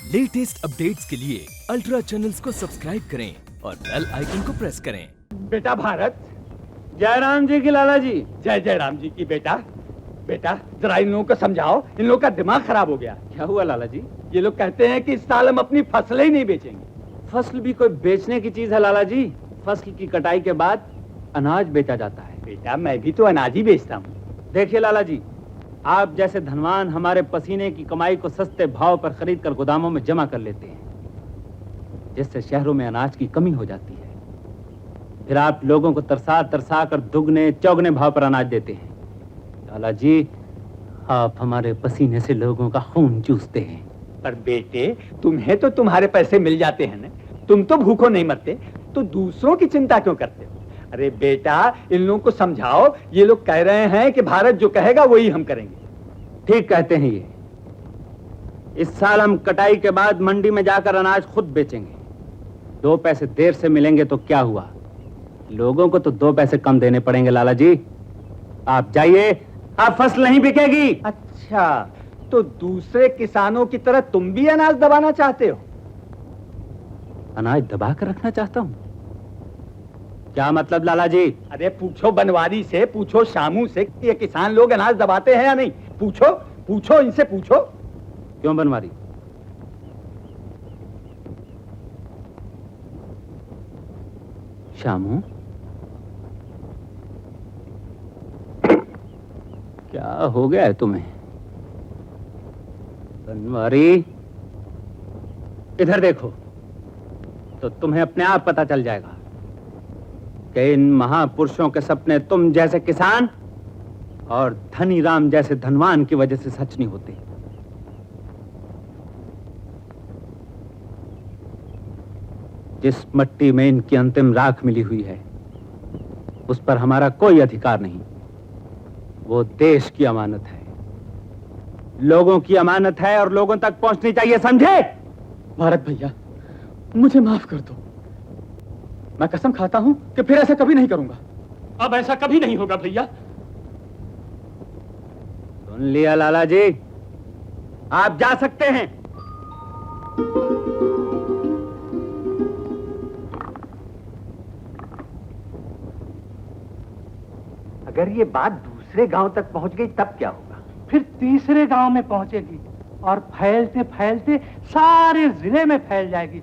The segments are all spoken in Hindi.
लेटेस्ट अपडेट्स के लिए अल्ट्रा चैनल्स को सब्सक्राइब करें और बेल आइकन को प्रेस करें। बेटा भारत, जय राम जी की लाला जी। जय जय राम जी की। बेटा बेटा जरा इन लोगों को समझाओ, इन लोगों का दिमाग खराब हो गया। क्या हुआ लाला जी? ये लोग कहते हैं कि इस साल हम अपनी फसलें ही नहीं बेचेंगे। फसल भी कोई बेचने की चीज है लाला जी। फसल की कटाई के बाद अनाज बेचा जाता है। बेटा मैं भी तो अनाज ही बेचता हूँ। देखिए लाला जी, आप जैसे धनवान हमारे पसीने की कमाई को सस्ते भाव पर खरीद कर गोदामों में जमा कर लेते हैं, जिससे शहरों में अनाज की कमी हो जाती है। फिर आप लोगों को तरसा तरसा कर दुगने चौगने भाव पर अनाज देते हैं। लाला जी, आप हमारे पसीने से लोगों का खून चूसते हैं। पर बेटे, तुम्हें तो तुम्हारे पैसे मिल जाते हैं ना, तुम तो भूखों नहीं मरते, तो दूसरों की चिंता क्यों करते हो? अरे बेटा, इन लोगों को समझाओ। ये लोग कह रहे हैं कि भारत जो कहेगा वही हम करेंगे। ठीक कहते हैं ये। इस साल हम कटाई के बाद मंडी में जाकर अनाज खुद बेचेंगे। 2 पैसे देर से मिलेंगे तो क्या हुआ, लोगों को तो 2 पैसे कम देने पड़ेंगे। लाला जी आप जाइए, आप फसल नहीं बिकेगी। अच्छा, तो दूसरे किसानों की तरह तुम भी अनाज दबाना चाहते हो? अनाज दबा कर रखना चाहता हूं? क्या मतलब लाला जी? अरे पूछो बनवारी से, पूछो शामू से, ये किसान लोग अनाज दबाते हैं या नहीं। पूछो पूछो, इनसे पूछो। क्यों बनवारी? शामू, क्या हो गया है तुम्हें? बनवारी, इधर देखो तो तुम्हें अपने आप पता चल जाएगा कि इन महापुरुषों के सपने तुम जैसे किसान और धनी राम जैसे धनवान की वजह से सच नहीं होते। जिस मट्टी में इनकी अंतिम राख मिली हुई है, उस पर हमारा कोई अधिकार नहीं। वो देश की अमानत है, लोगों की अमानत है और लोगों तक पहुंचनी चाहिए, समझे? भारत भैया, मुझे माफ कर दो। मैं कसम खाता हूं कि फिर ऐसा कभी नहीं करूंगा। अब ऐसा कभी नहीं होगा भैया। सुन लिया लाला जी, आप जा सकते हैं। अगर ये बात दूसरे गांव तक पहुंच गई तब क्या होगा? फिर तीसरे गांव में पहुंचेगी और फैलते फैलते सारे जिले में फैल जाएगी।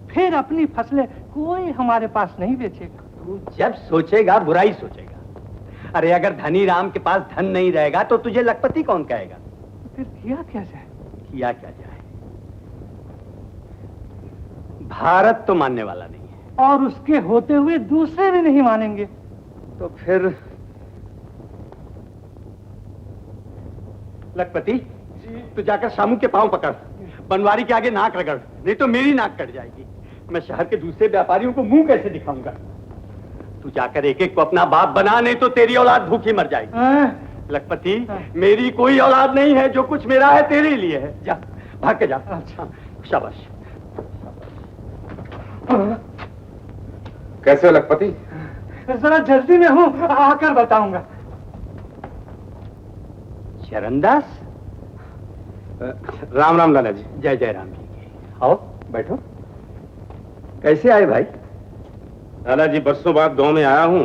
फिर अपनी फसलें कोई हमारे पास नहीं बेचेगा। तू जब सोचेगा बुराई सोचेगा। अरे अगर धनी राम के पास धन नहीं रहेगा तो तुझे लखपति कौन कहेगा? फिर किया क्या जाए? किया क्या जाए? भारत तो मानने वाला नहीं है, और उसके होते हुए दूसरे भी नहीं मानेंगे। तो फिर लखपति जी, तू जाकर शामू के पांव पकड़, बनवारी के आगे नाक रगड़, नहीं तो मेरी नाक कट जाएगी। मैं शहर के दूसरे व्यापारियों को मुंह कैसे दिखाऊंगा? तू जाकर एक एक को अपना बाप बना, नहीं तो तेरी औलाद भूखी मर जाएगी। लखपति, मेरी कोई औलाद नहीं है, जो कुछ मेरा है तेरे लिए है। जा, भाग के जा। अच्छा, शाबाश। कैसे हो लखपति? जरा जल्दी में हूँ, आकर बताऊंगा। चरणदास, राम राम लाला जी। जय जय राम जी। आओ बैठो। कैसे आए भाई? लाला जी, बरसों बाद गांव में आया हूँ,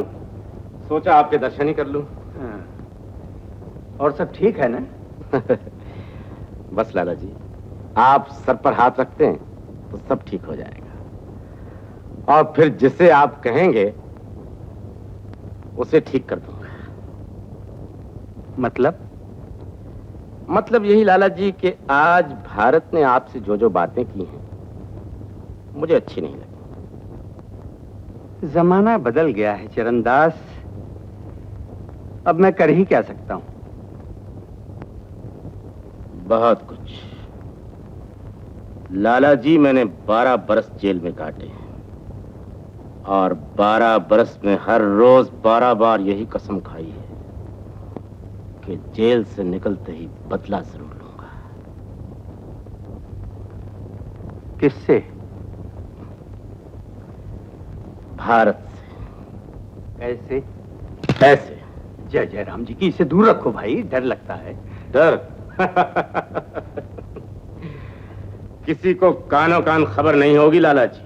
सोचा आपके दर्शन ही कर लूं। और सब ठीक है ना? बस लाला जी, आप सर पर हाथ रखते हैं तो सब ठीक हो जाएगा, और फिर जिसे आप कहेंगे उसे ठीक कर दूंगा। मतलब यही लाला जी कि आज भारत ने आपसे जो जो बातें की हैं मुझे अच्छी नहीं लगी। जमाना बदल गया है चरणदास, अब मैं कर ही क्या सकता हूं? बहुत कुछ लाला जी, मैंने 12 बरस जेल में काटे हैं, और 12 बरस में हर रोज 12 बार यही कसम खाई है कि जेल से निकलते ही बदला जरूर लूंगा। किससे? भारत से। कैसे? ऐसे। जय जय राम जी की, इसे दूर रखो भाई, डर लगता है। डर? किसी को कानो कान खबर नहीं होगी लाला जी।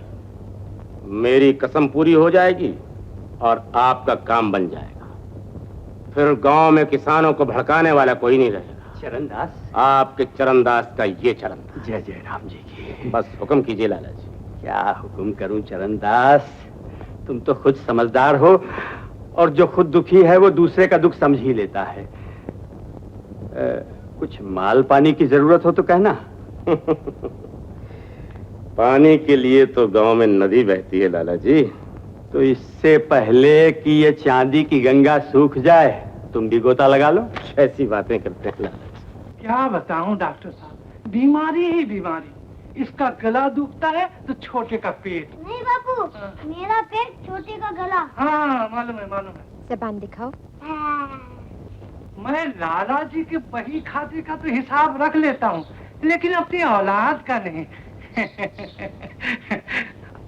मेरी कसम पूरी हो जाएगी और आपका काम बन जाएगा। फिर गांव में किसानों को भड़काने वाला कोई नहीं रहेगा। चरणदास, आपके चरणदास का ये चरण। जय जय राम जी की। बस हुक्म कीजिए लाला जी। क्या हुक्म करूं चरणदास, तुम तो खुद समझदार हो और जो खुद दुखी है वो दूसरे का दुख समझ ही लेता है। कुछ माल पानी की जरूरत हो तो कहना। पानी के लिए तो गांव में नदी बहती है लाला जी। तो इससे पहले कि ये चांदी की गंगा सूख जाए तुम भी गोता लगा लो। ऐसी बातें करते हैं लाला जी। क्या बताऊं डॉक्टर साहब, बीमारी ही बीमारी। इसका गला दुखता है तो छोटे का पेट। नहीं बापू, मेरा पेट, छोटे का गला। हाँ मालूम है मालूम है। जबान दिखाओ। मैं लाला जी के बही खाते का तो हिसाब रख लेता हूँ, लेकिन अपनी औलाद का नहीं।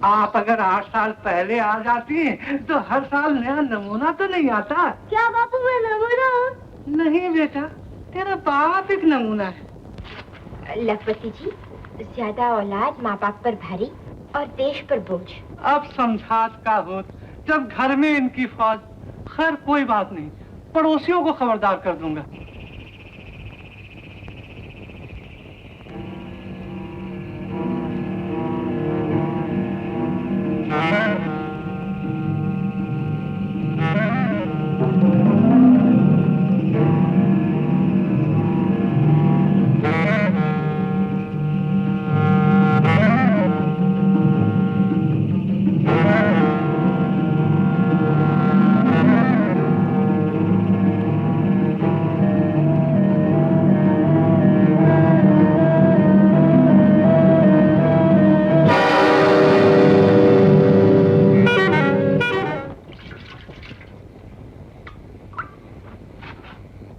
आप अगर 8 साल पहले आ जाती तो हर साल नया नमूना तो नहीं आता। क्या बापू मैं नमूना हूँ? नहीं बेटा, तेरा बाप एक नमूना है। लखपति जी, ज्यादा औलाद माँ बाप पर भारी और देश पर बोझ। अब समझात का होत जब घर में इनकी फौज। खैर कोई बात नहीं, पड़ोसियों को खबरदार कर दूंगा।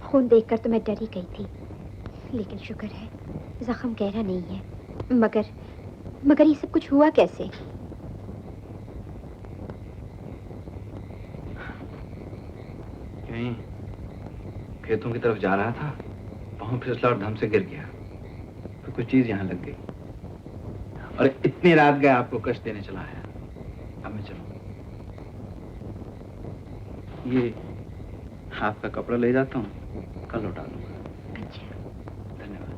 खून देखकर तो मैं डर ही गई थी, लेकिन शुक्र है जख्म गहरा नहीं है। मगर ये सब कुछ हुआ कैसे? कहीं खेतों की तरफ जा रहा था, पाँव फिसला और धम से गिर गया। तो कुछ चीज यहाँ लग गई और इतनी रात गए आपको कष्ट देने चला आया। अब मैं चलूं। ये आपका कपड़ा ले जाता हूँ, कल लौटा दूंगा। अच्छा। धन्यवाद।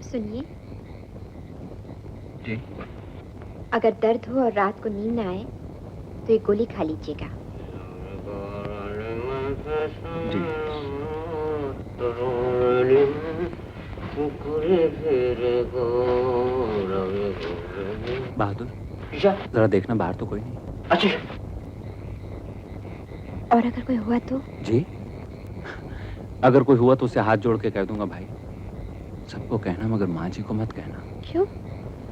सुनिए, जी। अगर दर्द हो और रात को नींद न आए तो ये गोली खा लीजिएगा। जी। बहादुर, जरा देखना बाहर तो कोई नहीं। अच्छा। और अगर कोई हुआ तो? जी, अगर कोई हुआ तो उसे हाथ जोड़ के कह दूंगा भाई सबको कहना, मगर माँ जी को मत कहना। क्यों?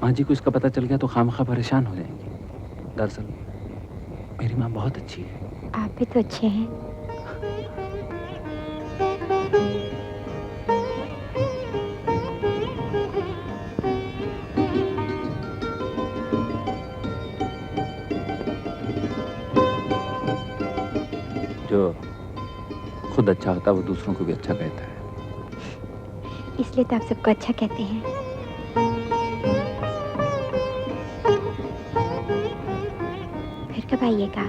माँ जी को इसका पता चल गया तो खामखा परेशान हो जाएंगी। दरअसल मेरी माँ बहुत अच्छी है। आप भी तो अच्छे हैं। जो खुद अच्छा होता है वो दूसरों को भी अच्छा कहता है। इसलिए तो आप सबको अच्छा कहते हैं। फिर कब आइएगा?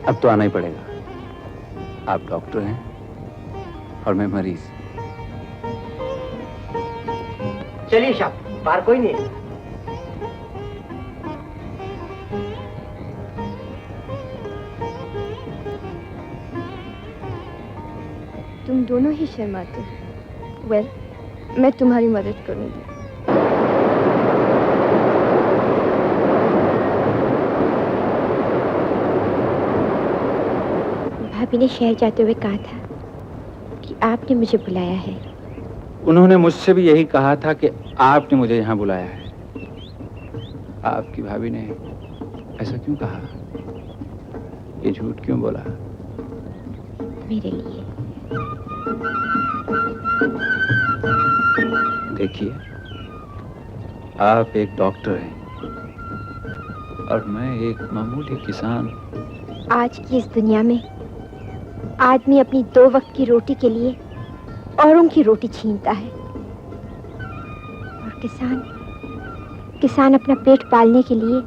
अब तो आना ही पड़ेगा। आप डॉक्टर हैं और मैं मरीज। चलिए साहब, बाहर कोई नहीं है। तुम दोनों ही शर्माते हो। वेल, मैं तुम्हारी मदद करूंगी। भाभी ने शहर जाते हुए कहा था कि आपने मुझे बुलाया है। उन्होंने मुझसे भी यही कहा था कि आपने मुझे यहाँ बुलाया है। आपकी भाभी ने ऐसा क्यों कहा? ये झूठ क्यों बोला? मेरे लिए। देखिए, आप एक डॉक्टर हैं और मैं एक मामूली किसान। आज की इस दुनिया में आदमी अपनी 2 वक्त की रोटी के लिए औरों की रोटी छीनता है। और किसान अपना पेट पालने के लिए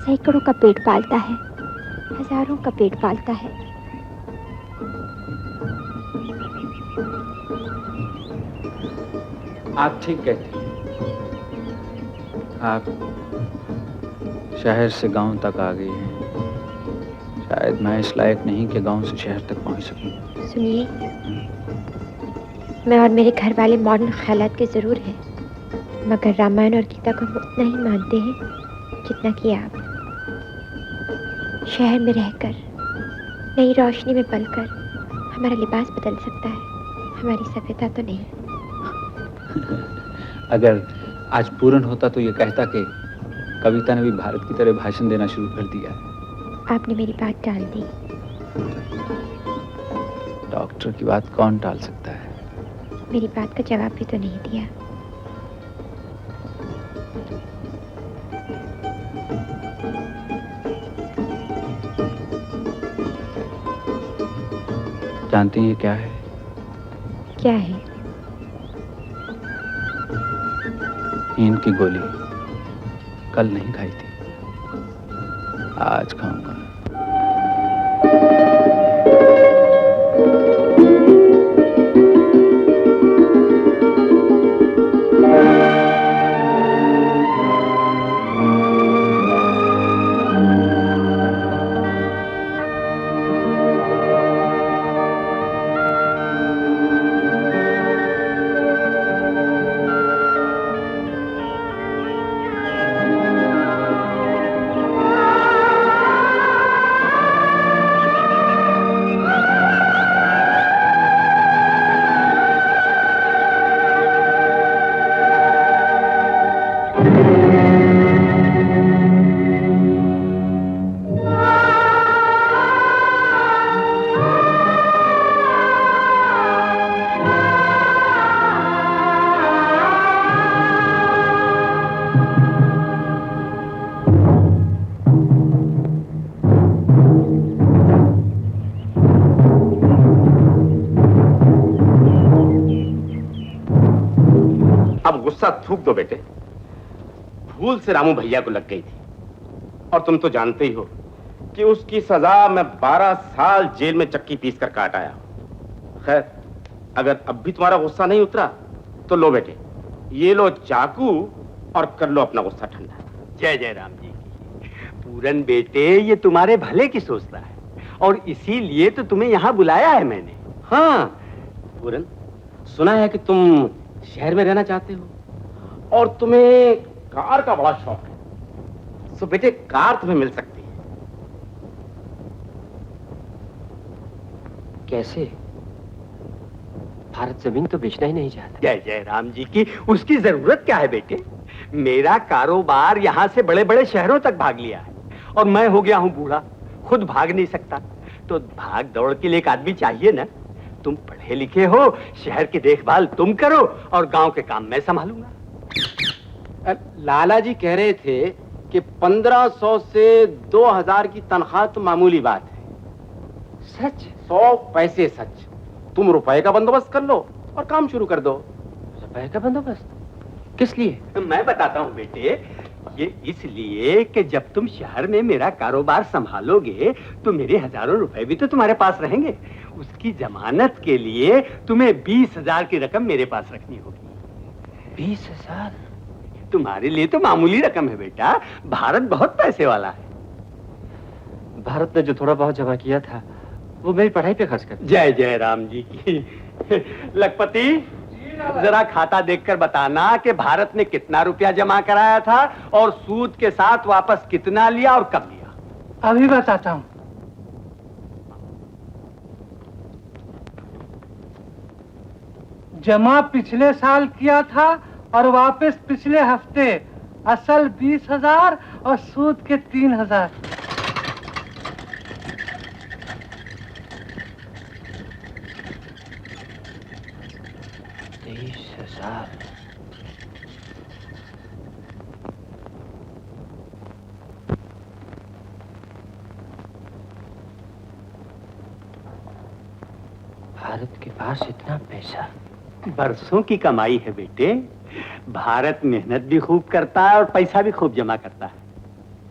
सैकड़ों का पेट पालता है, हजारों का पेट पालता है। आप ठीक कहती हैं। आप शहर से गांव तक आ गई हैं। शायद मैं इस लायक नहीं कि गांव से शहर तक पहुंच सकूं। सुनिए, मैं और मेरे घर वाले मॉडर्न ख्यालात के जरूर हैं, मगर रामायण और गीता को हम उतना ही मानते हैं जितना कि आप। शहर में रहकर, नई रोशनी में पलकर हमारा लिबास बदल सकता है, हमारी सभ्यता तो नहीं। अगर आज पूर्ण होता तो ये कहता कि कविता ने भी भारत की तरह भाषण देना शुरू कर दिया। आपने मेरी बात टाल दी। डॉक्टर की बात कौन टाल सकता है? मेरी बात का जवाब भी तो नहीं दिया। जानती हैं क्या है? क्या है? नींद की गोली। कल नहीं खाई थी, आज खाऊंगा। गुस्सा थूक दो बेटे। भूल से रामू भैया को लग गई थी, और तुम तो जानते ही हो कि उसकी सजा मैं 12 साल जेल में चक्की पीस कर काट आया। खैर, अगर अब भी तुम्हारा गुस्सा नहीं उतरा तो लो बेटे, ये लो चाकू और कर लो अपना गुस्सा ठंडा। जय जय राम जी की। पूरन बेटे, ये तुम्हारे भले की सोचता है और इसीलिए तो तुम्हें यहाँ बुलाया है मैंने। हाँ पूरन, सुना है कि तुम शहर में रहना चाहते हो और तुम्हें कार का बड़ा शौक है। सो बेटे, कार तुम्हें मिल सकती है। कैसे? भारत जमीन तो बेचना ही नहीं चाहता। जय जय राम जी की। उसकी जरूरत क्या है बेटे? मेरा कारोबार यहाँ से बड़े बड़े शहरों तक भाग लिया है और मैं हो गया हूँ बूढ़ा, खुद भाग नहीं सकता। तो भाग दौड़ के लिए एक आदमी चाहिए ना। तुम पढ़े लिखे हो, शहर की देखभाल तुम करो और गांव के काम मैं संभालूंगा। लाला जी कह रहे थे कि 1500 से 2000 की तनख्वाह तो मामूली बात है। सच? 100 पैसे सच। तुम रुपए का बंदोबस्त कर लो और काम शुरू कर दो। रुपए का बंदोबस्त? किस लिए? मैं बताता हूँ बेटे, ये इसलिए कि जब तुम शहर में मेरा कारोबार संभालोगे तो मेरे हजारों रुपए भी तो तुम्हारे पास रहेंगे। उसकी जमानत के लिए तुम्हें 20,000 की रकम मेरे पास रखनी होगी। 20,000? तुम्हारे लिए तो मामूली रकम है बेटा, भारत बहुत पैसे वाला है। भारत ने जो थोड़ा बहुत जमा किया था वो मेरी पढ़ाई पे खर्च कर। जय जय राम जी की। लखपति, जरा खाता देखकर बताना कि भारत ने कितना रुपया जमा कराया था और सूद के साथ वापस कितना लिया और कब लिया। अभी बताता हूँ। जमा पिछले साल किया था और वापस पिछले हफ्ते। असल 20,000 और सूद के 3,000। भारत के पास इतना पैसा? बरसों की कमाई है बेटे। भारत मेहनत भी खूब करता है और पैसा भी खूब जमा करता है।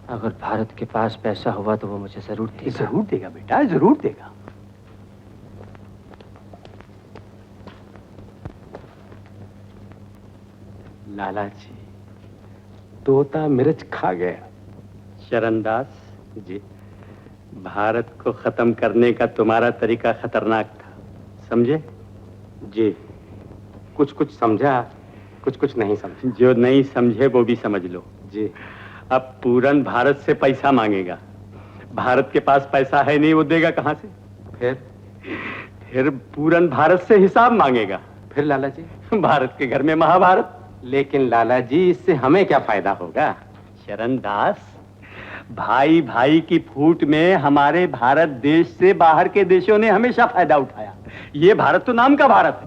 अगर भारत के पास पैसा हुआ तो वो मुझे जरूर देगा। जरूर देगा बेटा, जरूर देगा। लाला जी, तोता मिर्च खा गया। शरणदास जी, भारत को खत्म करने का तुम्हारा तरीका खतरनाक था, समझे? जी, कुछ कुछ समझा, कुछ कुछ नहीं समझा। जो नहीं समझे वो भी समझ लो। जी, अब पूरन भारत से पैसा मांगेगा। भारत के पास पैसा है नहीं, वो देगा कहां से? फिर पूरन भारत से हिसाब मांगेगा। फिर लाला जी, भारत के घर में महाभारत। लेकिन लाला जी, इससे हमें क्या फायदा होगा? शरणदास, भाई भाई की फूट में हमारे भारत देश से बाहर के देशों ने हमेशा फायदा उठाया। ये भारत तो नाम का भारत है,